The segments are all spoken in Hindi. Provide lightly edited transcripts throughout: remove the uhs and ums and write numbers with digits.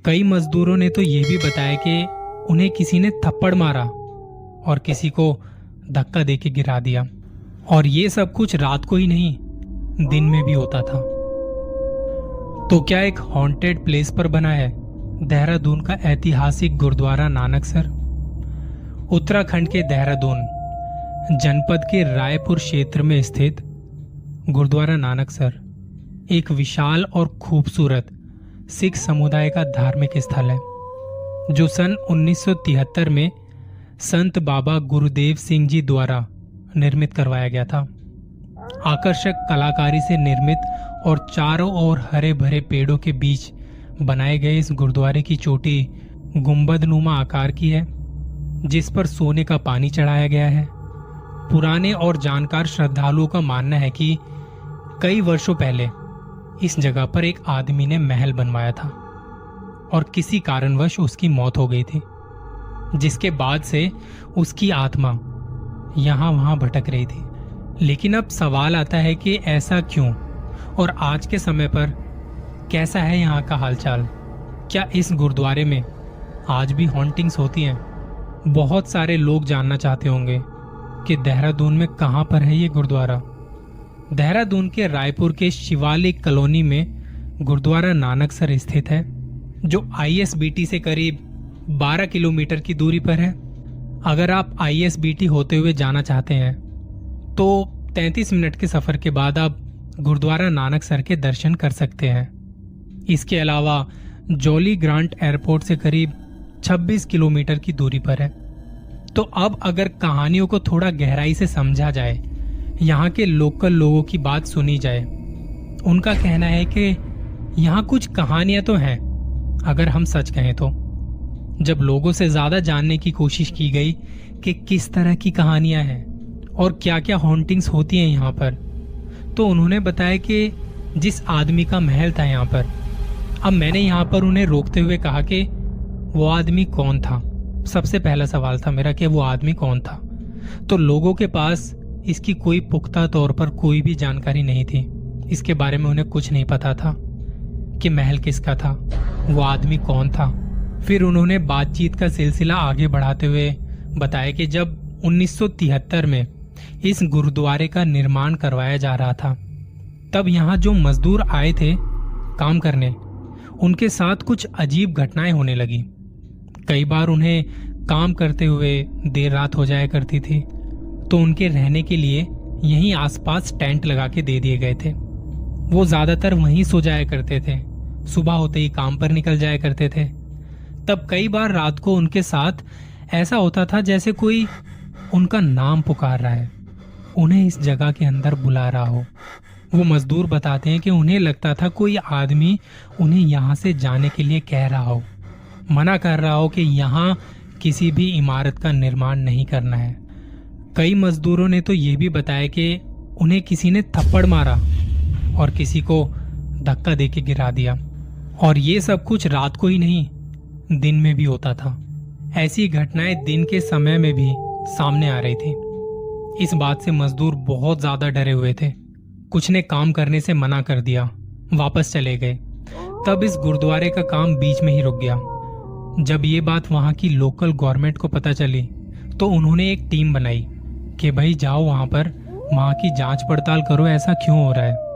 कई मजदूरों ने तो ये भी बताया कि उन्हें किसी ने थप्पड़ मारा और किसी को धक्का देके गिरा दिया, और ये सब कुछ रात को ही नहीं दिन में भी होता था। तो क्या एक हॉन्टेड प्लेस पर बना है देहरादून का ऐतिहासिक गुरुद्वारा नानकसर? उत्तराखंड के देहरादून जनपद के रायपुर क्षेत्र में स्थित गुरुद्वारा नानकसर एक विशाल और खूबसूरत सिख समुदाय का धार्मिक स्थल है, जो सन 1973 में संत बाबा गुरुदेव सिंह जी द्वारा निर्मित करवाया गया था। आकर्षक कलाकारी से निर्मित और चारों ओर हरे भरे पेड़ों के बीच बनाए गए इस गुरुद्वारे की चोटी गुंबदनुमा आकार की है, जिस पर सोने का पानी चढ़ाया गया है। पुराने और जानकार श्रद्धालुओं का मानना है कि कई वर्षों पहले इस जगह पर एक आदमी ने महल बनवाया था और किसी कारणवश उसकी मौत हो गई थी, जिसके बाद से उसकी आत्मा यहां वहां भटक रही थी। लेकिन अब सवाल आता है कि ऐसा क्यों, और आज के समय पर कैसा है यहाँ का हालचाल? क्या इस गुरुद्वारे में आज भी हॉन्टिंग्स होती हैं? बहुत सारे लोग जानना चाहते होंगे कि देहरादून में कहां पर है ये गुरुद्वारा। देहरादून के रायपुर के शिवालिक कॉलोनी में गुरुद्वारा नानकसर स्थित है, जो ISBT से करीब 12 किलोमीटर की दूरी पर है। अगर आप ISBT होते हुए जाना चाहते हैं तो 33 मिनट के सफर के बाद आप गुरुद्वारा नानकसर के दर्शन कर सकते हैं। इसके अलावा जॉली ग्रांट एयरपोर्ट से करीब 26 किलोमीटर की दूरी पर है। तो अब अगर कहानियों को थोड़ा गहराई से समझा जाए, यहाँ के लोकल लोगों की बात सुनी जाए, उनका कहना है कि यहाँ कुछ कहानियां तो हैं, अगर हम सच कहें तो। जब लोगों से ज्यादा जानने की कोशिश की गई कि किस तरह की कहानियां हैं और क्या क्या हॉन्टिंग्स होती हैं यहाँ पर, तो उन्होंने बताया कि जिस आदमी का महल था यहाँ पर, अब मैंने यहाँ पर उन्हें रोकते हुए कहा कि वो आदमी कौन था। सबसे पहला सवाल था मेरा कि वो आदमी कौन था। तो लोगों के पास इसकी कोई पुख्ता तौर पर कोई भी जानकारी नहीं थी। इसके बारे में उन्हें कुछ नहीं पता था कि महल किसका था, वो आदमी कौन था। फिर उन्होंने बातचीत का सिलसिला आगे बढ़ाते हुए बताया कि जब 1973 में इस गुरुद्वारे का निर्माण करवाया जा रहा था, तब यहाँ जो मजदूर आए थे काम करने, उनके साथ कुछ अजीब घटनाएं होने लगी। कई बार उन्हें काम करते हुए देर रात हो जाया करती थी, तो उनके रहने के लिए यहीं आसपास टेंट लगा के दे दिए गए थे। वो ज्यादातर वहीं सो जाया करते थे, सुबह होते ही काम पर निकल जाया करते थे। तब कई बार रात को उनके साथ ऐसा होता था जैसे कोई उनका नाम पुकार रहा है, उन्हें इस जगह के अंदर बुला रहा हो। वो मजदूर बताते हैं कि उन्हें लगता था कोई आदमी उन्हें यहाँ से जाने के लिए कह रहा हो, मना कर रहा हो कि यहाँ किसी भी इमारत का निर्माण नहीं करना है। कई मजदूरों ने तो ये भी बताया कि उन्हें किसी ने थप्पड़ मारा और किसी को धक्का देके गिरा दिया, और ये सब कुछ रात को ही नहीं दिन में भी होता था। ऐसी घटनाएं दिन के समय में भी सामने आ रही थी। इस बात से मजदूर बहुत ज्यादा डरे हुए थे। कुछ ने काम करने से मना कर दिया, वापस चले गए। तब इस गुरुद्वारे का काम बीच में ही रुक गया। जब ये बात वहां की लोकल गवर्नमेंट को पता चली, तो उन्होंने एक टीम बनाई कि भाई जाओ वहां की जांच पड़ताल करो, ऐसा क्यों हो रहा है।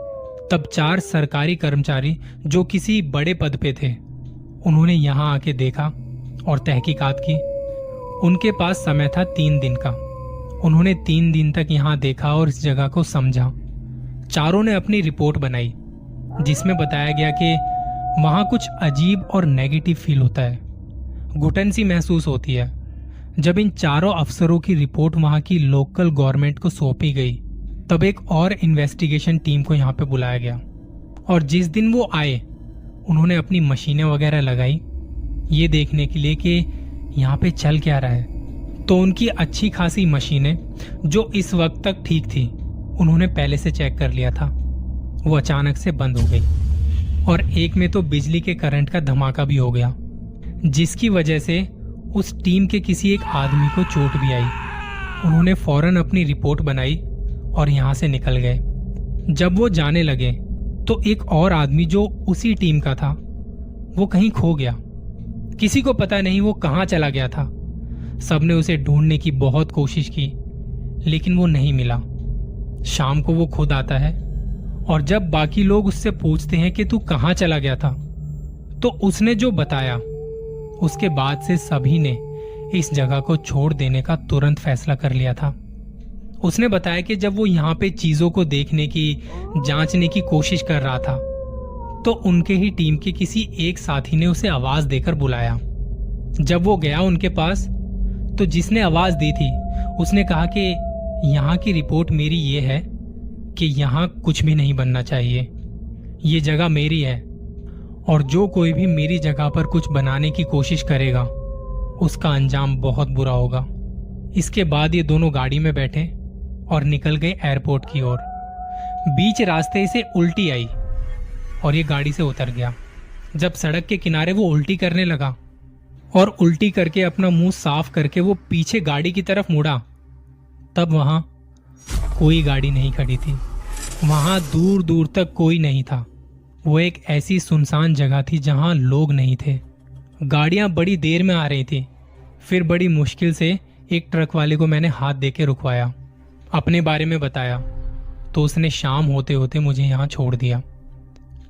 तब 4 सरकारी कर्मचारी जो किसी बड़े पद पे थे, उन्होंने यहाँ आके देखा और तहकीकात की। उनके पास समय था 3 दिन का। उन्होंने 3 दिन तक यहाँ देखा और इस जगह को समझा। चारों ने अपनी रिपोर्ट बनाई, जिसमें बताया गया कि वहां कुछ अजीब और नेगेटिव फील होता है, घुटन सी महसूस होती है। जब इन चारों अफसरों की रिपोर्ट वहां की लोकल गवर्नमेंट को सौंपी गई, तब एक और इन्वेस्टिगेशन टीम को यहाँ पे बुलाया गया, और जिस दिन वो आए, उन्होंने अपनी मशीनें वगैरह लगाई ये देखने के लिए कि यहाँ पे चल क्या रहा है। तो उनकी अच्छी खासी मशीनें जो इस वक्त तक ठीक थी, उन्होंने पहले से चेक कर लिया था, वो अचानक से बंद हो गई, और एक में तो बिजली के करंट का धमाका भी हो गया, जिसकी वजह से उस टीम के किसी एक आदमी को चोट भी आई। उन्होंने फौरन अपनी रिपोर्ट बनाई और यहाँ से निकल गए। जब वो जाने लगे तो एक और आदमी जो उसी टीम का था, वो कहीं खो गया किसी को पता नहीं वो कहाँ चला गया था। सबने उसे ढूंढने की बहुत कोशिश की, लेकिन वो नहीं मिला। शाम को वो खुद आता है और जब बाकी लोग उससे पूछते हैं कि तू कहाँ चला गया था, तो उसने जो बताया, उसके बाद से सभी ने इस जगह को छोड़ देने का तुरंत फैसला कर लिया था। उसने बताया कि जब वो यहाँ पे चीजों को देखने की, जांचने की कोशिश कर रहा था, तो उनके ही टीम के किसी एक साथी ने उसे आवाज देकर बुलाया। जब वो गया उनके पास, तो जिसने आवाज दी थी उसने कहा कि यहाँ की रिपोर्ट मेरी ये है कि यहाँ कुछ भी नहीं बनना चाहिए, ये जगह मेरी है और जो कोई भी मेरी जगह पर कुछ बनाने की कोशिश करेगा उसका अंजाम बहुत बुरा होगा। इसके बाद ये दोनों गाड़ी में बैठे और निकल गए एयरपोर्ट की ओर। बीच रास्ते से उल्टी आई और ये गाड़ी से उतर गया। जब सड़क के किनारे वो उल्टी करने लगा और उल्टी करके अपना मुंह साफ करके वो पीछे गाड़ी की तरफ मुड़ा, तब वहां कोई गाड़ी नहीं खड़ी थी। वहां दूर दूर तक कोई नहीं था। वो एक ऐसी सुनसान जगह थी जहां लोग नहीं थे। गाड़ियां बड़ी देर में आ रही थी। फिर बड़ी मुश्किल से एक ट्रक वाले को मैंने हाथ देके रुकवाया, अपने बारे में बताया, तो उसने शाम होते होते मुझे यहां छोड़ दिया।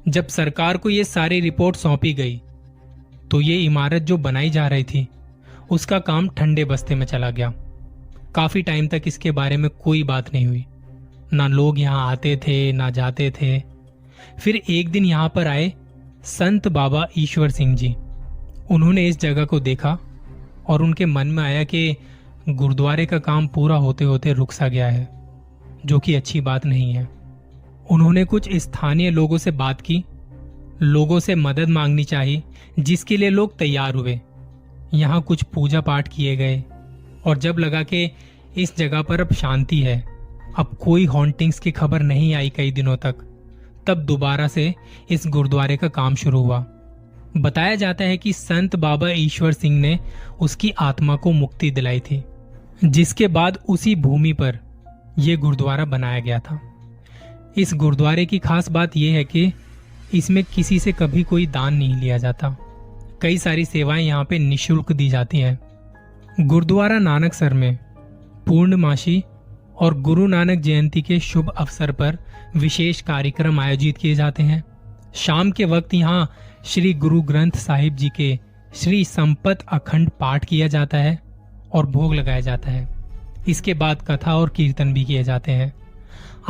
जब सरकार को ये सारी रिपोर्ट सौंपी गई, तो ये इमारत जो बनाई जा रही थी उसका काम ठंडे बस्ते में चला गया। काफी टाइम तक इसके बारे में कोई बात नहीं हुई। ना लोग यहाँ आते थे ना जाते थे। फिर एक दिन यहाँ पर आए संत बाबा ईश्वर सिंह जी। उन्होंने इस जगह को देखा और उनके मन में आया कि गुरुद्वारे का काम पूरा होते होते रुक सा गया है, जो कि अच्छी बात नहीं है। उन्होंने कुछ स्थानीय लोगों से बात की, लोगों से मदद मांगनी चाहिए, जिसके लिए लोग तैयार हुए। यहाँ कुछ पूजा पाठ किए गए और जब लगा कि इस जगह पर अब शांति है, अब कोई हॉन्टिंग्स की खबर नहीं आई कई दिनों तक, तब दोबारा से इस गुरुद्वारे का काम शुरू हुआ। बताया जाता है कि संत बाबा ईश्वर सिंह ने उसकी आत्मा को मुक्ति दिलाई थी, जिसके बाद उसी भूमि पर यह गुरुद्वारा बनाया गया था। इस गुरुद्वारे की खास बात यह है कि इसमें किसी से कभी कोई दान नहीं लिया जाता। कई सारी सेवाएं यहाँ पे निःशुल्क दी जाती हैं। गुरुद्वारा नानकसर में पूर्णमासी और गुरु नानक जयंती के शुभ अवसर पर विशेष कार्यक्रम आयोजित किए जाते हैं। शाम के वक्त यहाँ श्री गुरु ग्रंथ साहिब जी के श्री संपत अखंड पाठ किया जाता है और भोग लगाया जाता है। इसके बाद कथा और कीर्तन भी किए जाते हैं।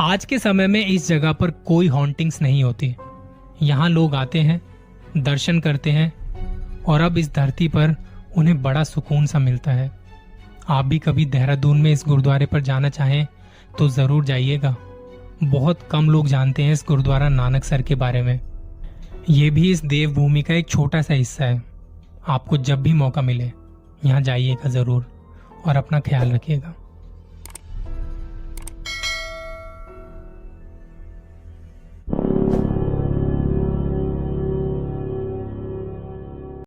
आज के समय में इस जगह पर कोई हॉन्टिंग्स नहीं होती। यहाँ लोग आते हैं, दर्शन करते हैं और अब इस धरती पर उन्हें बड़ा सुकून सा मिलता है। आप भी कभी देहरादून में इस गुरुद्वारे पर जाना चाहें तो जरूर जाइएगा। बहुत कम लोग जानते हैं इस गुरुद्वारा नानकसर के बारे में। ये भी इस देवभूमि का एक छोटा सा हिस्सा है। आपको जब भी मौका मिले यहाँ जाइएगा जरूर और अपना ख्याल रखिएगा।